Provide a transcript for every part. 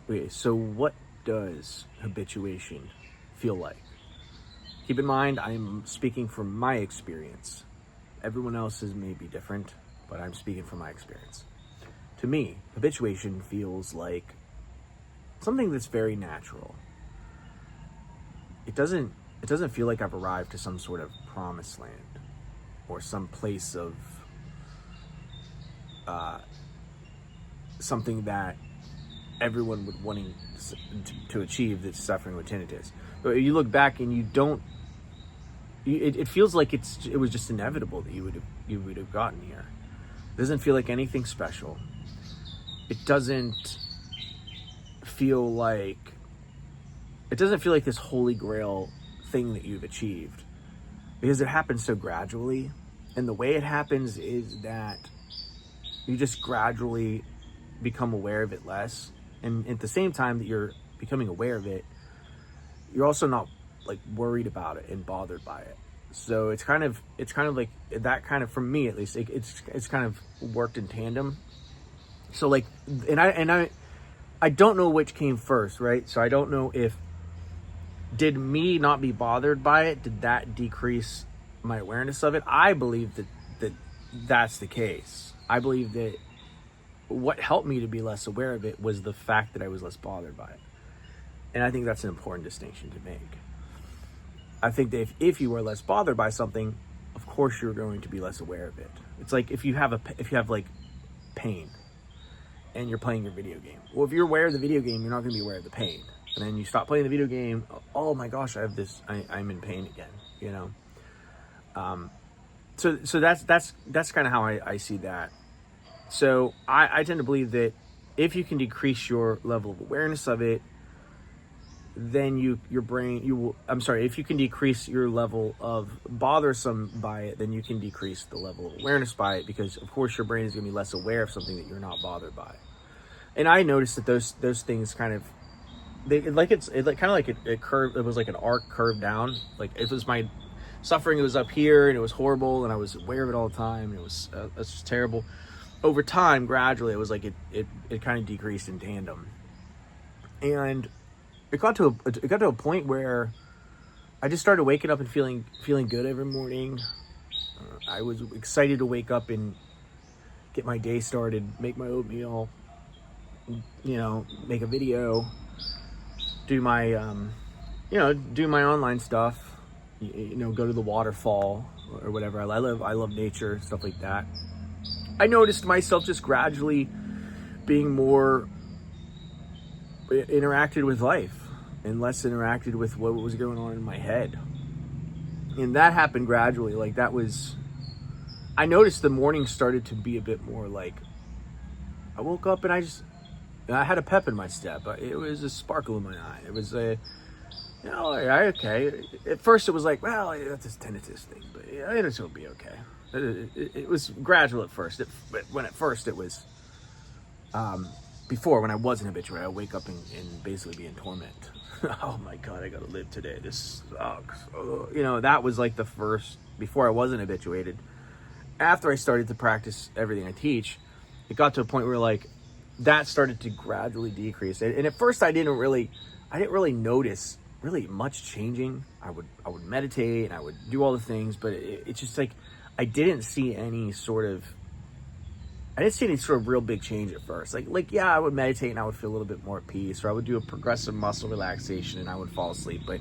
Okay, so what does habituation feel like? Keep in mind, I'm speaking from my experience. Everyone else's may be different, but I'm speaking from my experience. To me, habituation feels like something that's very natural. It doesn't feel like I've arrived to some sort of promised land or some place of something that everyone would wanting to achieve that's suffering with tinnitus. But you look back and you don't. It feels like it was just inevitable that you would have gotten here. It doesn't feel like anything special. It doesn't feel like this holy grail thing that you've achieved, because it happens so gradually. And the way it happens is that you just gradually become aware of it less, and at the same time that you're becoming aware of it, you're also not like worried about it and bothered by it. So it's kind of like that, kind of, for me at least, it's kind of worked in tandem. So like, and I don't know which came first, right? So I don't know if, did me not be bothered by it, did that decrease my awareness of it? I believe that's the case. I believe that what helped me to be less aware of it was the fact that I was less bothered by it. And I think that's an important distinction to make. I think that if you are less bothered by something, of course you're going to be less aware of it. It's like if you have like pain and you're playing your video game. Well, if you're aware of the video game, you're not going to be aware of the pain. And then you stop playing the video game. Oh my gosh, I'm in pain again. You know. So that's kind of how I see that. So I tend to believe that if you can decrease your level of awareness of it, then if you can decrease your level of bothersome by it, then you can decrease the level of awareness by it, because of course your brain is going to be less aware of something that you're not bothered by. And I noticed that those things kind of, it curved. It was like an arc curved down. Like it was my suffering. It was up here and it was horrible, and I was aware of it all the time. And it was just terrible. Over time, gradually, it was like it kind of decreased in tandem, and it got to a point where I just started waking up and feeling good every morning. I was excited to wake up and get my day started, make my oatmeal, make a video, do my online stuff, go to the waterfall or whatever. I love nature, stuff like that. I noticed myself just gradually being more interacted with life and less interacted with what was going on in my head. And that happened gradually. Like I noticed the morning started to be a bit more like, I woke up and I had a pep in my step. It was a sparkle in my eye. It was okay. At first it was like, well, that's this tinnitus thing, but it'll be okay. It was gradual at first. When it was, before, when I wasn't habituated, I wake up and basically be in torment. Oh my God, I gotta live today. This sucks. That was like the first, before I wasn't habituated. After I started to practice everything I teach, it got to a point where like that started to gradually decrease. And at first I didn't really notice really much changing. I would meditate and I would do all the things, but it's just like, I didn't see any sort of real big change at first. Yeah, I would meditate and I would feel a little bit more at peace, or I would do a progressive muscle relaxation and I would fall asleep. But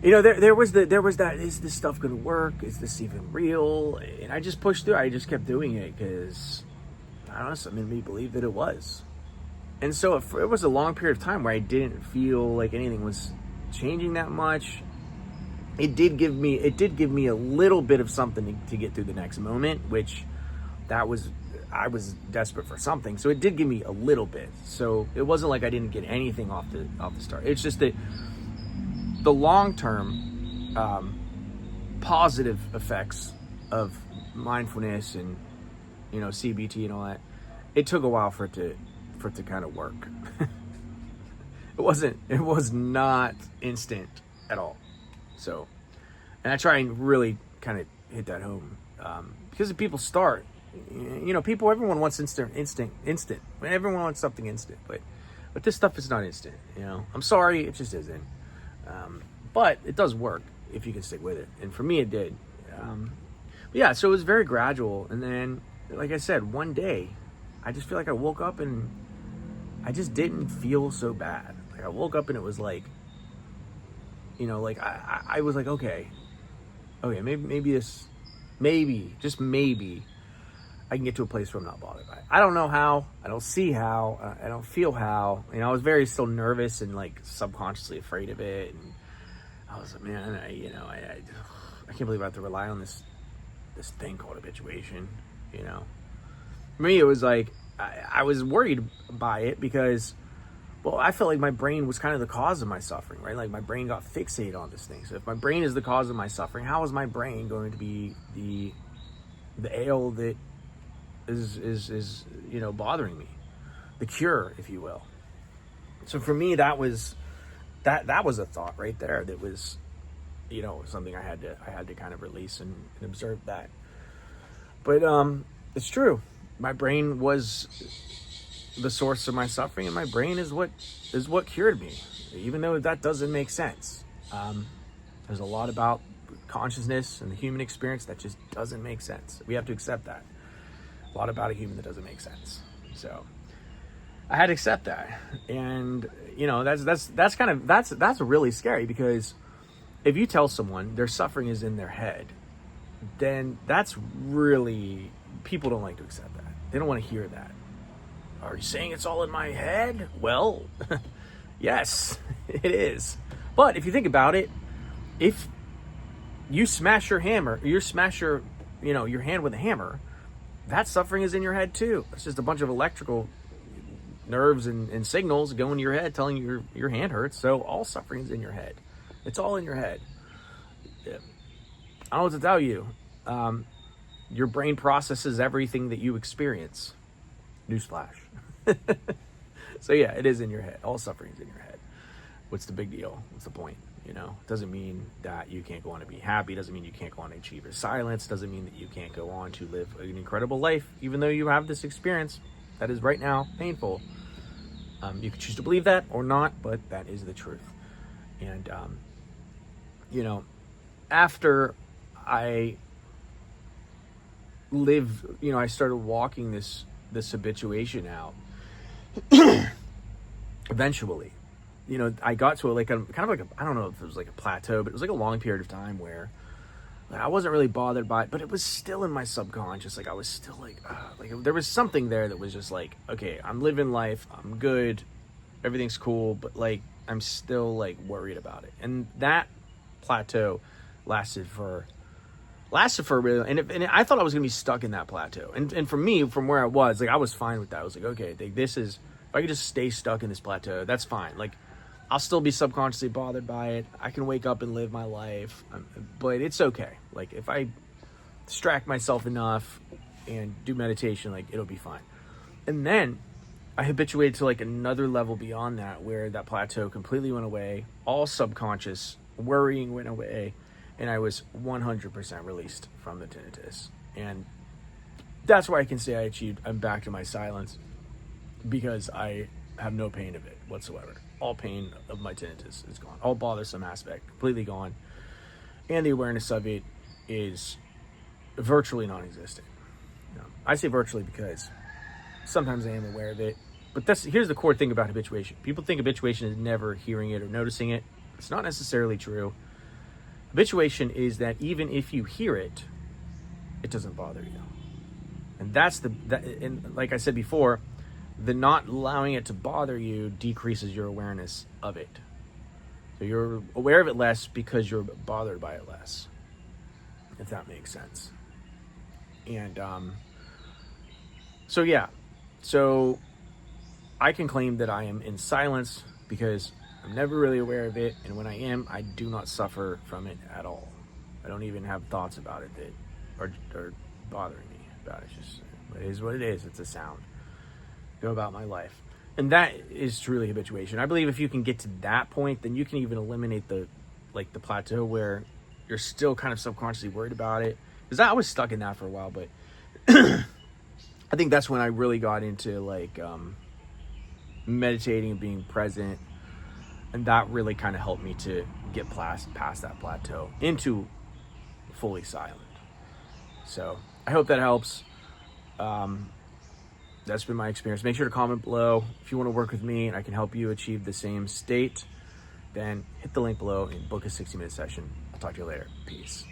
there was that, is this stuff going to work? Is this even real? And I just pushed through. I just kept doing it because I don't know, something made me believe that it was. And so it was a long period of time where I didn't feel like anything was changing that much. It did give me a little bit of something to get through the next moment, which I was desperate for something. So it did give me a little bit. So it wasn't like I didn't get anything off the start. It's just that the long-term positive effects of mindfulness and CBT and all that, it took a while for it to kind of work. It was not instant at all. So, and I try and really kind of hit that home, because if people start, everyone wants instant. Everyone wants something instant, but But this stuff is not instant, you know. I'm sorry, it just isn't. But it does work if you can stick with it. And for me, it did. But yeah, so it was very gradual. And then, like I said, one day, I just feel like I woke up and I just didn't feel so bad. Like I woke up and it was like, you know, like I was like, okay, maybe, just maybe, I can get to a place where I'm not bothered by it. I don't know how. I don't see how. I don't feel how. You know, I was very still nervous and like subconsciously afraid of it. And I was like, man, I can't believe I have to rely on this thing called habituation. You know, for me, it was like I was worried by it because, well, I felt like my brain was kind of the cause of my suffering, right? Like my brain got fixated on this thing. So if my brain is the cause of my suffering, how is my brain going to be the ail that is you know, bothering me, the cure, if you will? So for me, that was a thought right there that was, you know, something I had to kind of release and observe that. But it's true, my brain was the source of my suffering, and my brain is what cured me, even though that doesn't make sense. There's a lot about consciousness and the human experience that just doesn't make sense. We have to accept that. A lot about a human that doesn't make sense. So I had to accept that. And you know, that's really scary, because if you tell someone their suffering is in their head, then that's really, people don't like to accept that. They don't want to hear that. Are you saying it's all in my head? Well, yes, it is. But if you think about it, if you smash your hand with a hammer, that suffering is in your head too. It's just a bunch of electrical nerves and signals going to your head telling you your hand hurts. So all suffering is in your head. It's all in your head. Yeah. I don't know what to tell you. Your brain processes everything that you experience. Newsflash. So yeah, it is in your head. All suffering is in your head. What's the big deal? What's the point? You know, doesn't mean that you can't go on to be happy. Doesn't mean you can't go on to achieve your silence. Doesn't mean that you can't go on to live an incredible life, even though you have this experience that is right now painful. You can choose to believe that or not, but that is the truth. And you know, after I I started walking this habituation out. Eventually, you know, I got to I don't know if it was like a plateau, but it was like a long period of time where I wasn't really bothered by it, but it was still in my subconscious. Like I was still like there was something there that was just like, okay, I'm living life, I'm good, everything's cool, but like I'm still like worried about it. And that plateau lasted for really, and I thought I was gonna be stuck in that plateau. And for me, from where I was, like I was fine with that. I was like, okay, this is, if I could just stay stuck in this plateau, that's fine. Like I'll still be subconsciously bothered by it. I can wake up and live my life, but it's okay. Like if I distract myself enough and do meditation, like it'll be fine. And then I habituated to like another level beyond that, where that plateau completely went away. All subconscious worrying went away. And I was 100% released from the tinnitus. And that's why I can say I'm back to my silence, because I have no pain of it whatsoever. All pain of my tinnitus is gone. All bothersome aspect, completely gone. And the awareness of it is virtually non-existent. You know, I say virtually because sometimes I am aware of it. But here's the core thing about habituation. People think habituation is never hearing it or noticing it. It's not necessarily true. Habituation is that even if you hear it, it doesn't bother you. And and like I said before, the not allowing it to bother you decreases your awareness of it. So you're aware of it less because you're bothered by it less, if that makes sense. And so I can claim that I am in silence because I'm never really aware of it, and when I am, I do not suffer from it at all. I don't even have thoughts about it that are bothering me about it. It's just, it is what it is. It's a sound. Go about my life. And that is truly habituation. I believe if you can get to that point, then you can even eliminate the plateau where you're still kind of subconsciously worried about it. Because I was stuck in that for a while, but I think that's when I really got into meditating and being present. And that really kind of helped me to get past that plateau into fully silent. So I hope that helps. That's been my experience. Make sure to comment below if you want to work with me and I can help you achieve the same state. Then hit the link below and book a 60-minute session. I'll talk to you later. Peace.